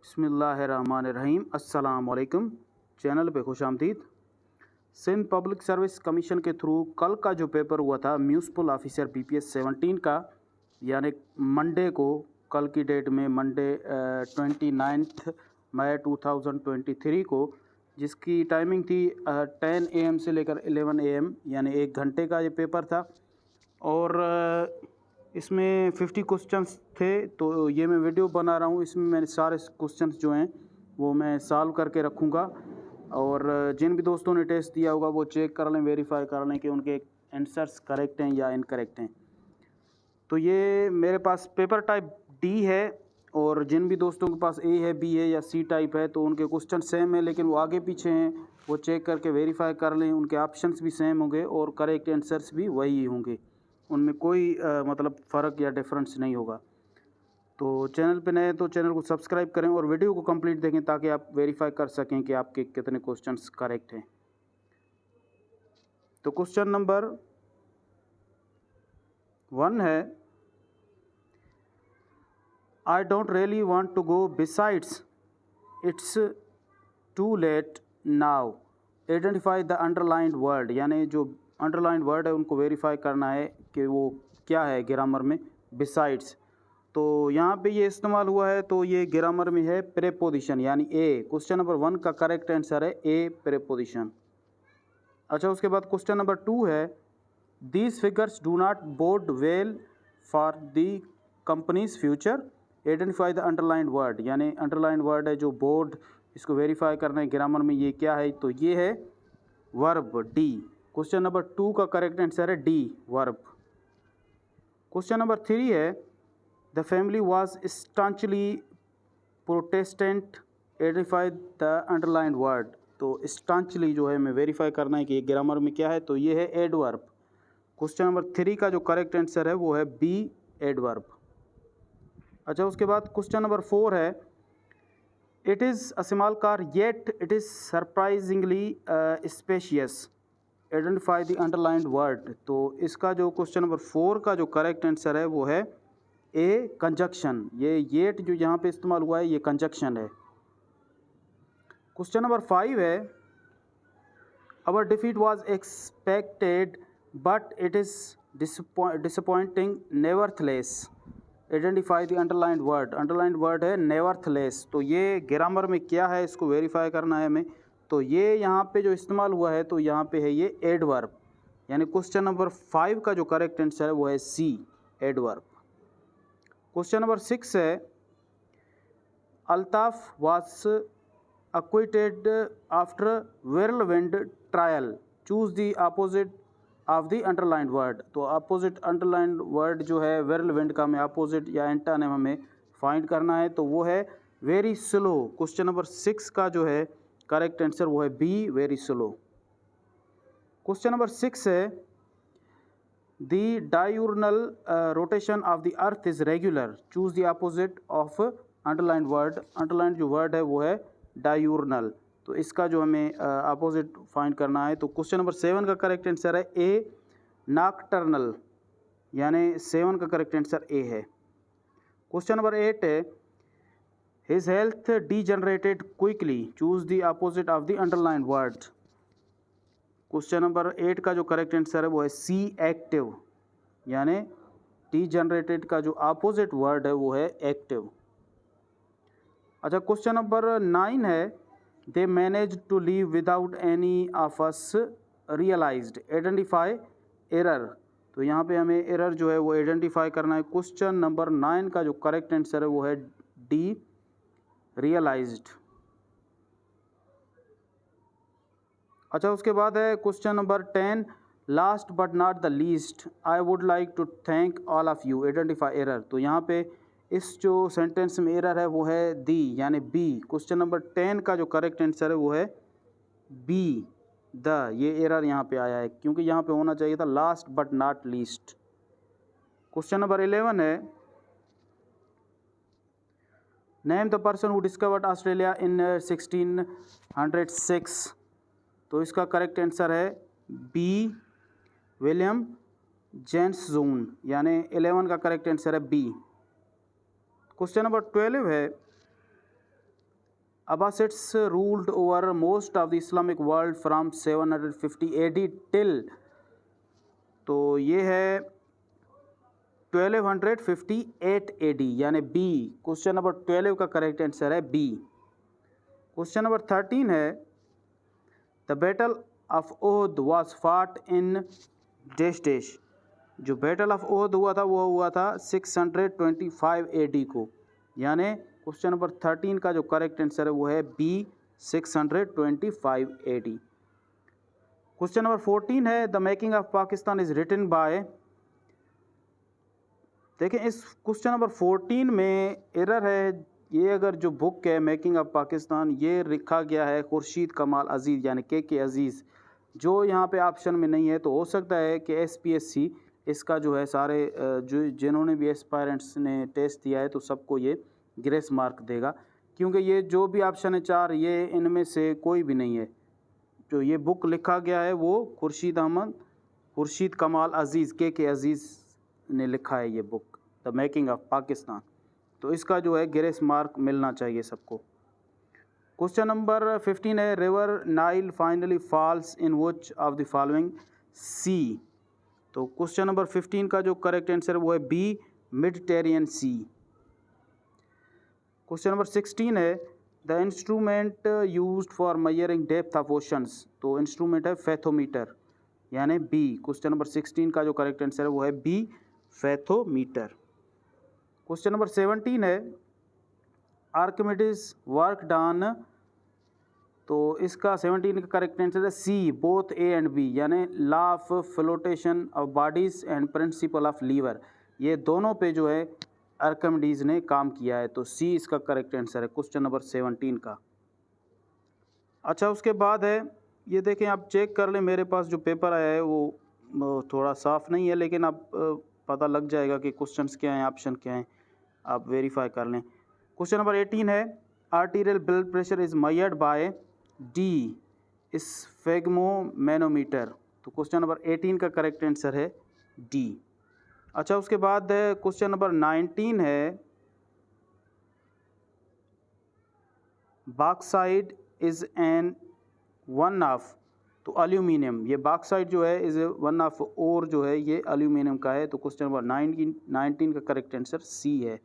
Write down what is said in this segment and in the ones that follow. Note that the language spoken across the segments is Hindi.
बिस्मिल्लाहिर्रहमानिर्रहीम। अस्सलाम वालेकुम। चैनल पे खुश आमदीद। सिंध पब्लिक सर्विस कमीशन के थ्रू कल का जो पेपर हुआ था म्यूनसिपल ऑफिसर BPS 17 का, यानी मंडे को, कल की डेट में मंडे 29 मई 2023 को, जिसकी टाइमिंग थी 10 AM से लेकर 11 AM, यानी 1 घंटे का ये पेपर था। और इसमें 50 क्वेश्चंस थे, तो ये मैं वीडियो बना रहा हूँ। इसमें मैंने सारे क्वेश्चंस जो हैं वो मैं सॉल्व करके रखूँगा, और जिन भी दोस्तों ने टेस्ट दिया होगा वो चेक कर लें, वेरीफाई कर लें कि उनके आंसर्स करेक्ट हैं या इनकरेक्ट हैं। तो ये मेरे पास पेपर टाइप D है, और जिन भी दोस्तों के पास A है, B है या C टाइप है तो उनके क्वेश्चन सेम है, लेकिन वो आगे पीछे हैं, वो चेक करके वेरीफाई कर लें। उनके ऑप्शंस भी सेम होंगे और करेक्ट आंसर्स भी वही होंगे, उनमें कोई मतलब फ़र्क या डिफरेंस नहीं होगा। तो चैनल पे नए तो चैनल को सब्सक्राइब करें और वीडियो को कंप्लीट देखें ताकि आप वेरीफाई कर सकें कि आपके कितने क्वेश्चंस करेक्ट हैं। तो क्वेश्चन नंबर 1 है, I don't really want to go besides it's too late now identify the underlined word. यानी जो अंडरलाइंड वर्ड है उनको वेरीफाई करना है कि वो क्या है ग्रामर में। बिसाइड्स, तो यहाँ पे ये इस्तेमाल हुआ है, तो ये ग्रामर में है प्रेपोजिशन, यानी ए। क्वेश्चन नंबर 1 का करेक्ट आंसर है ए, प्रेपोजिशन। अच्छा, उसके बाद क्वेश्चन नंबर 2 है, these figures do not bode well for the company's future identify the underlined word. यानी अंडरलाइंड वर्ड है जो बोर्ड, इसको वेरीफाई करना है ग्रामर में, ये क्या है, तो ये है वर्ब, डी। क्वेश्चन नंबर 2 का करेक्ट आंसर है डी, वर्ब। क्वेश्चन नंबर 3 है, the family was staunchly protestant identify the underlined word. तो स्टांचली जो है हमें वेरीफाई करना है कि ये ग्रामर में क्या है, तो ये है एडवर्ब। क्वेश्चन नंबर 3 का जो करेक्ट आंसर है वो है बी, एडवर्ब। अच्छा, उसके बाद क्वेश्चन नंबर 4 है, it is a small car yet it is surprisingly spacious identify the underlined word. तो इसका जो क्वेश्चन नंबर 4 का जो करेक्ट आंसर है वो है ए, कंजक्शन। ये येट जो यहाँ पे इस्तेमाल हुआ है ये कंजक्शन है। क्वेश्चन नंबर 5 है, our defeat was expected but it is disappointing nevertheless identify the underlined word. Underlined word है नेवरथलेस। तो ये ग्रामर में क्या है, इसको वेरीफाई करना है हमें। तो ये यहाँ पे जो इस्तेमाल हुआ है तो यहाँ पे है ये एडवर्ब, यानी क्वेश्चन नंबर 5 का जो करेक्ट आंसर है वो है सी, एडवर्ब। क्वेश्चन नंबर 6 है, Altaf was acquitted after whirlwind trial, choose the opposite of the underlined word। तो अपोजिट अंडरलाइंड वर्ड जो है whirlwind का, हमें अपोजिट या एंटानिम हमें फाइंड करना है, तो वो है वेरी स्लो। क्वेश्चन नंबर 6 का जो है करेक्ट आंसर वो है B, very slow. Question number 6 है, the diurnal rotation of the earth is regular, choose the opposite of underlined word. Underlined जो वर्ड है वो है डायurnal। तो इसका जो हमें अपोजिट फाइंड करना है, तो क्वेश्चन नंबर 7 का करेक्ट आंसर है ए, नॉकटर्नल, यानी 7 का करेक्ट आंसर ए है। क्वेश्चन नंबर 8 है, his health degenerated quickly, choose the opposite of the underlined word. Question number 8 का जो करेक्ट आंसर है वो है सी, एक्टिव, यानी डीजनरेटेड का जो अपोजिट वर्ड है वो है एक्टिव। अच्छा, क्वेश्चन नंबर 9 है, they manage to leave without any of us realized identify error. तो यहाँ पे हमें एरर जो है वो आइडेंटिफाई करना है। क्वेश्चन नंबर 9 का जो करेक्ट आंसर है वो है डी, रियलाइज्ड। अच्छा, उसके बाद है question number 10, last but not the least I would like to thank all of you identify error. तो यहाँ पे इस जो सेंटेंस में एरर है वो है दी, यानी बी। क्वेश्चन नंबर 10 का जो करेक्ट आंसर है वो है बी, द। ये एरर यहाँ पे आया है क्योंकि यहाँ पे होना चाहिए था last but not least. Question number 11 है, name the person who discovered Australia in 1606। तो इसका करेक्ट आंसर है बी, विलियम जेम्स, यानी 11 का करेक्ट आंसर है बी। क्वेश्चन नंबर 12 है, Abbasids ruled over most of the Islamic world from 750 AD till, तो ये है 1258 AD यानी बी। क्वेश्चन नंबर 12 का करेक्ट आंसर है बी। क्वेश्चन नंबर 13 है the battle of Uhud was फाट इन डैश डैश। जो बैटल ऑफ ओहद हुआ था वो हुआ था 625 AD को, यानी क्वेश्चन नंबर 13 का जो करेक्ट आंसर है वो है बी 625 AD। क्वेश्चन नंबर 14 है the making of Pakistan is written by. देखें इस क्वेश्चन नंबर 14 में एरर है। ये अगर जो बुक है मेकिंग ऑफ पाकिस्तान ये लिखा गया है खुर्शीद कमाल अजीज़ यानी के अजीज़, जो यहाँ पे ऑप्शन में नहीं है। तो हो सकता है कि SPSC इसका जो है सारे जो जिन्होंने भी एस्पायरेंट्स ने टेस्ट दिया है तो सबको ये ग्रेस मार्क देगा, क्योंकि ये जो भी ऑप्शन है 4 ये इनमें से कोई भी नहीं है। जो ये बुक लिखा गया है वो खुर्शीद कमाल अजीज़ के अजीज़ ने लिखा है ये book the making of Pakistan, तो इसका जो है ग्रेस मार्क मिलना चाहिए सबको। क्वेश्चन नंबर 15 है river Nile finally falls in which of the following sea. तो क्वेश्चन नंबर 15 का जो करेक्ट आंसर है वो है बी मेडिटेरियन सी। क्वेश्चन नंबर 16 है the instrument used for measuring depth of oceans. तो इंस्ट्रूमेंट है फैथोमीटर यानी बी। क्वेश्चन नंबर 16 का जो करेक्ट आंसर है वो है बी फैथोमीटर। क्वेश्चन नंबर 17 है आर्किमिडीज वर्क डन। तो इसका 17 का करेक्ट आंसर है C both A and B, यानी law of flotation of bodies and principle of lever, ये दोनों पे जो है आर्किमिडीज ने काम किया है। तो सी इसका करेक्ट आंसर है क्वेश्चन नंबर 17 का। अच्छा उसके बाद है ये देखें आप चेक कर लें, मेरे पास जो पेपर आया है वो थोड़ा साफ़ नहीं है, लेकिन आप पता लग जाएगा कि क्वेश्चंस क्या हैं ऑप्शन क्या हैं, आप वेरीफाई कर लें। क्वेश्चन नंबर 18 है arterial blood pressure is measured by the sphygmomanometer. तो क्वेश्चन नंबर 18 का करेक्ट आंसर है डी। अच्छा उसके बाद क्वेश्चन नंबर 19 है bauxite is an one of. तो एल्यूमिनियम, ये बॉक्साइड जो है इज़ वन ऑफ और जो है ये एल्यूमिनियम का है। तो क्वेश्चन नंबर 19 का करेक्ट आंसर सी है।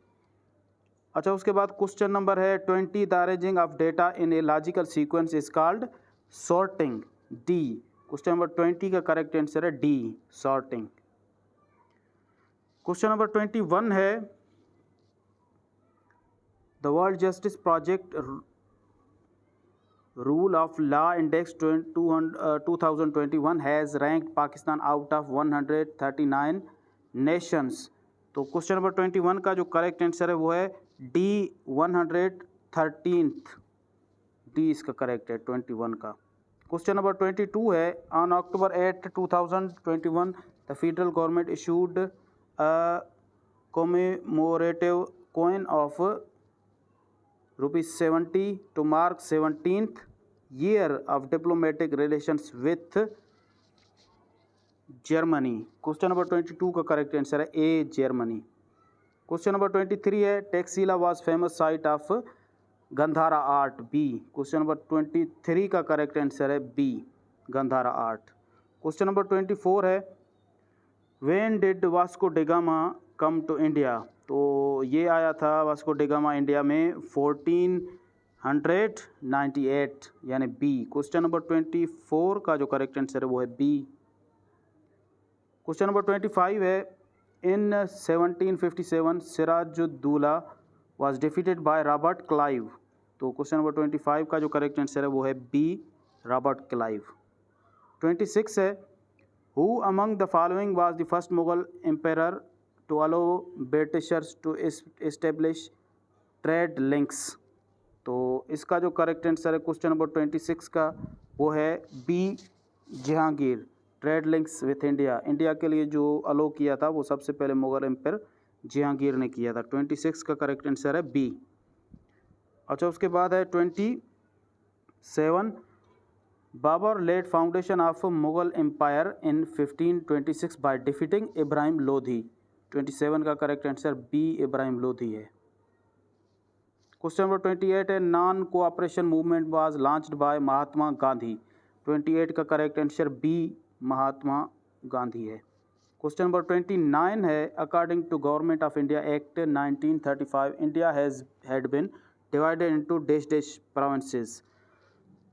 अच्छा उसके बाद क्वेश्चन नंबर है 20 the arranging of data in a logical sequence is called sorting D. Question number 20 का करेक्ट आंसर है डी सॉर्टिंग। क्वेश्चन नंबर 21 है the world justice project rule of law index 2021 has ranked Pakistan out of 139 Nations. तो क्वेश्चन नंबर 21 का जो करेक्ट आंसर है वो है डी 113th, डी इसका करेक्ट है 21 का। क्वेश्चन नंबर 22 है on October 8, 2021 the federal government issued a commemorative coin of ₹70 to mark 17th year of diplomatic relations with Germany. Question number 22 का करेक्ट आंसर है ए जर्मनी। क्वेश्चन नंबर 23 है Taxila was famous site of Gandhara art B. Question number 23 का करेक्ट आंसर है B Gandhara art. Question number 24 है when did Vasco da Gama come to India. तो ये आया था वास्को डिगामा इंडिया में 1498 यानी बी। क्वेश्चन नंबर 24 का जो करेक्ट आंसर है वो है बी। क्वेश्चन नंबर 25 है in 1757 Sirajuddaula was defeated by Robert Clive. तो क्वेश्चन नंबर 25 का जो करेक्ट आंसर है वो है बी रॉबर्ट क्लाइव। 26 है who among the following was the first Mughal empire to allow Britishers to establish trade links. तो इसका जो करेक्ट आंसर है क्वेश्चन नंबर 26 का वो है B Jahangir. Trade links with India, India के लिए जो अलो किया था वो सबसे पहले मुगल एम्पायर जहांगीर ने किया था। 26 का करेक्ट आंसर है बी। अच्छा उसके बाद है 27 Babur led foundation of Mughal empire in 1526 by defeating Ibrahim Lodi. 27 का correct answer B Ibrahim Lodi है। क्वेश्चन नंबर 28 है non cooperation movement was launched by Mahatma Gandhi. 28 का correct answer B Mahatma Gandhi है। क्वेश्चन नंबर 29 है according to government of India act 1935 India had been divided into dash dash provinces.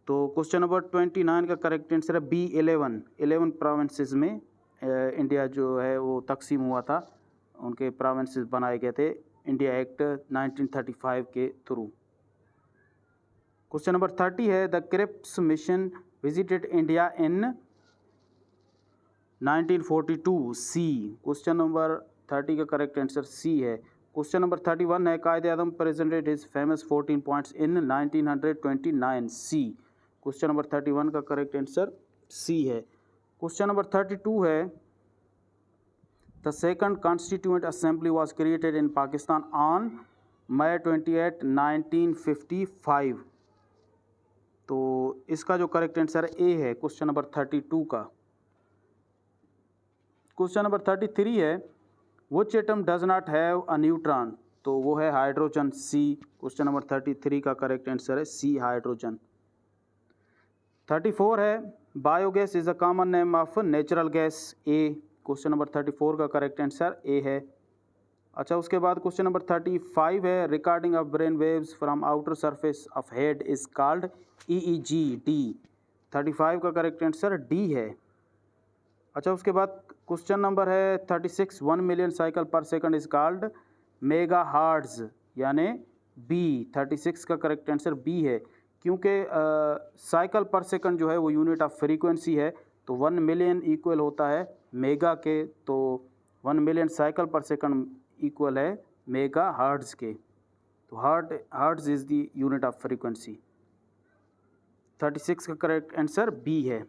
तो क्वेश्चन नंबर 29 का करेक्ट आंसर है बी 11 प्रोविंसेस में इंडिया जो है वो तकसीम हुआ था, उनके प्रोविंसेस बनाए गए थे इंडिया एक्ट 1935 के थ्रू। क्वेश्चन नंबर 30 है the Cripps mission visited India in 1942 C. Question number 30 का करेक्ट आंसर सी है। क्वेश्चन नंबर 31 है Quaid-e Azam presented his famous 14 points in 1929 C. Question number 31 का करेक्ट आंसर सी है। क्वेश्चन नंबर 32 है the second constituent assembly was created in Pakistan on May 28, 1955। तो इसका जो करेक्ट आंसर ए है क्वेश्चन नंबर 32 का। क्वेश्चन नंबर 33 है which atom does not have a neutron. तो वो है हाइड्रोजन सी। क्वेश्चन नंबर 33 का करेक्ट आंसर है सी हाइड्रोजन। 34 है biogas is a common name of natural gas A. Question number 34 का करेक्ट आंसर ए है। अच्छा, उसके बाद क्वेश्चन नंबर 35 है recording of brain waves from outer surface of head is called EEG D. 35 का करेक्ट आंसर डी है। अच्छा, उसके बाद क्वेश्चन नंबर है 36 1 million cycle per second is called mega हार्ट्ज यानी बी। 36 का करेक्ट आंसर बी है, क्योंकि साइकिल पर सेकंड जो है वो यूनिट ऑफ फ्रीक्वेंसी है, तो 1 मिलियन इक्वल होता है मेगा के, तो 1 million cycle per second equal है मेगा हार्ट्ज के, तो hertz is the unit of frequency. 36 का करेक्ट आंसर बी है।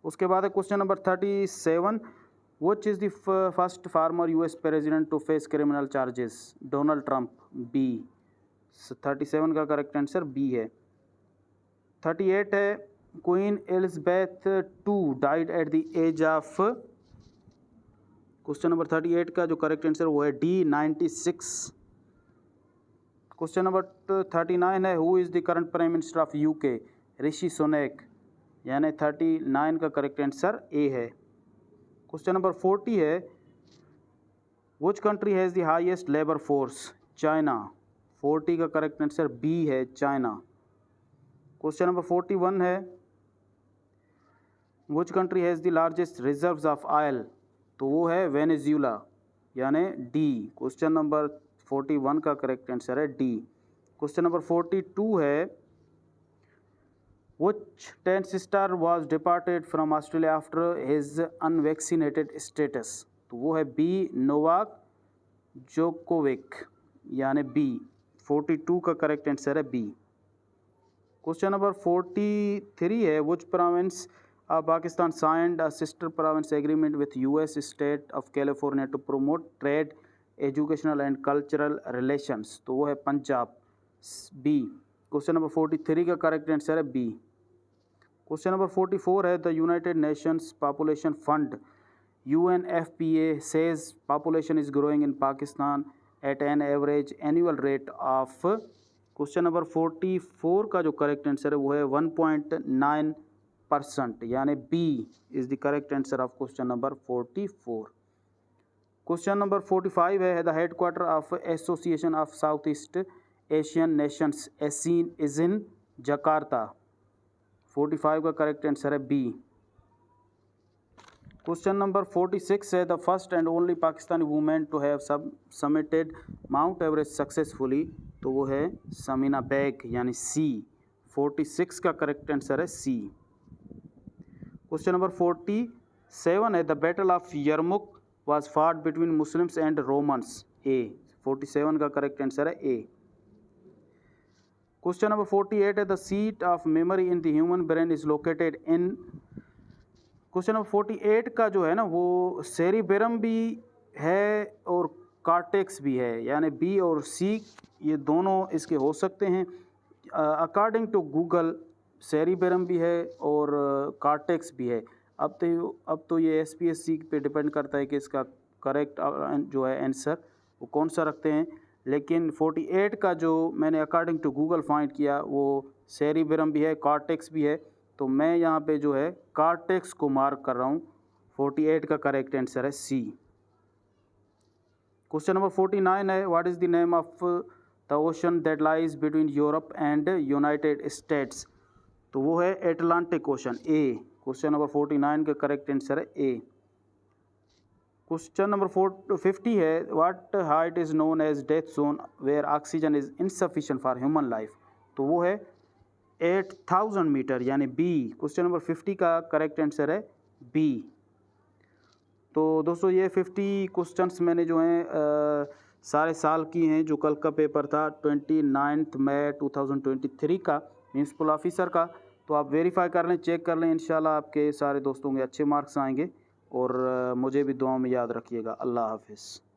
उसके बाद है question number 37 which is the first former US president to face criminal charges. Donald Trump B. 37 का करेक्ट आंसर बी है। 38 है Queen Elizabeth II died at the age of. Question number 38 का जो करेक्ट आंसर वो है डी 96। क्वेश्चन नंबर 39 है who is the current prime minister of UK। ऋषि सुनैक यानी 39 का करेक्ट आंसर ए है। क्वेश्चन नंबर 40 है which country has the highest labour force. China. 40 का करेक्ट आंसर बी है चाइना। क्वेश्चन नंबर 41 है which country has the largest reserves of oil. तो वो है वेनेजुएला यानी डी। क्वेश्चन नंबर 41 का करेक्ट आंसर है डी। क्वेश्चन नंबर 42 है which tennis star was departed from Australia after his unvaccinated status। तो वो है बी नोवाक जोकोविक यानी बी। 42 का करेक्ट आंसर है बी। क्वेश्चन नंबर 43 है which province of Pakistan signed a sister province agreement with US state of California to promote trade, educational and cultural relations। तो वो है पंजाब बी। क्वेश्चन नंबर 43 का करेक्ट आंसर है बी। क्वेश्चन नंबर 44 है the United Nations Population Fund UNFPA says population is growing in Pakistan at an average annual rate of. Question number 44 का जो करेक्ट आंसर है वो है 1.9% यानी B is the correct answer of question number 44। Question number 45 है the headquarter of Association of South East Asian Nations ASEAN is in Jakarta. 45 का करेक्ट आंसर है बी। क्वेश्चन नंबर 46 है the first and only Pakistani women to have submitted Mount Everest successfully. तो वो है समीना बेग यानी सी। 46 का करेक्ट आंसर है सी। क्वेश्चन नंबर 47 है the battle of Yarmouk was fought between Muslims and Romans A. 47 का करेक्ट आंसर है ए। क्वेश्चन नंबर 48 है the seat of memory in the human brain is located in. Question number 48 का जो है ना वो सेरिबेरम भी है और कार्टेक्स भी है यानी बी और सी ये दोनों इसके हो सकते हैं। अकॉर्डिंग टू गूगल सेरिबेरम भी है और कार्टेक्स भी है। अब तो ये SPSC पे डिपेंड करता है कि इसका करेक्ट जो है आंसर वो कौन सा रखते हैं। लेकिन 48 का जो मैंने अकॉर्डिंग टू गूगल फाइंड किया वो सेरिब्रम भी है, कॉर्टेक्स भी है, तो मैं यहाँ पे जो है कॉर्टेक्स को मार्क कर रहा हूँ। 48 का करेक्ट आंसर है सी। क्वेश्चन नंबर 49 है, what is the name of the ocean that lies between Europe and United states? तो वो है एटलांटिक ओशन, ए। क्वेश्चन नंबर 49 का करेक्ट आंसर है ए। क्वेश्चन नंबर 50 है, what height is known as death zone where oxygen is insufficient for human life? तो वो है 8000 मीटर यानी बी। क्वेश्चन नंबर 50 का करेक्ट आंसर है बी। तो दोस्तों ये 50 क्वेश्चंस मैंने जो हैं सारे साल की हैं, जो कल का पेपर था 29 मई 2023 का म्यूनसिपल ऑफिसर का। तो आप वेरीफाई कर लें, चेक कर लें, इंशाल्लाह आपके सारे दोस्तों के अच्छे मार्क्स आएंगे। और मुझे भी दुआ में याद रखिएगा। अल्लाह हाफिज़।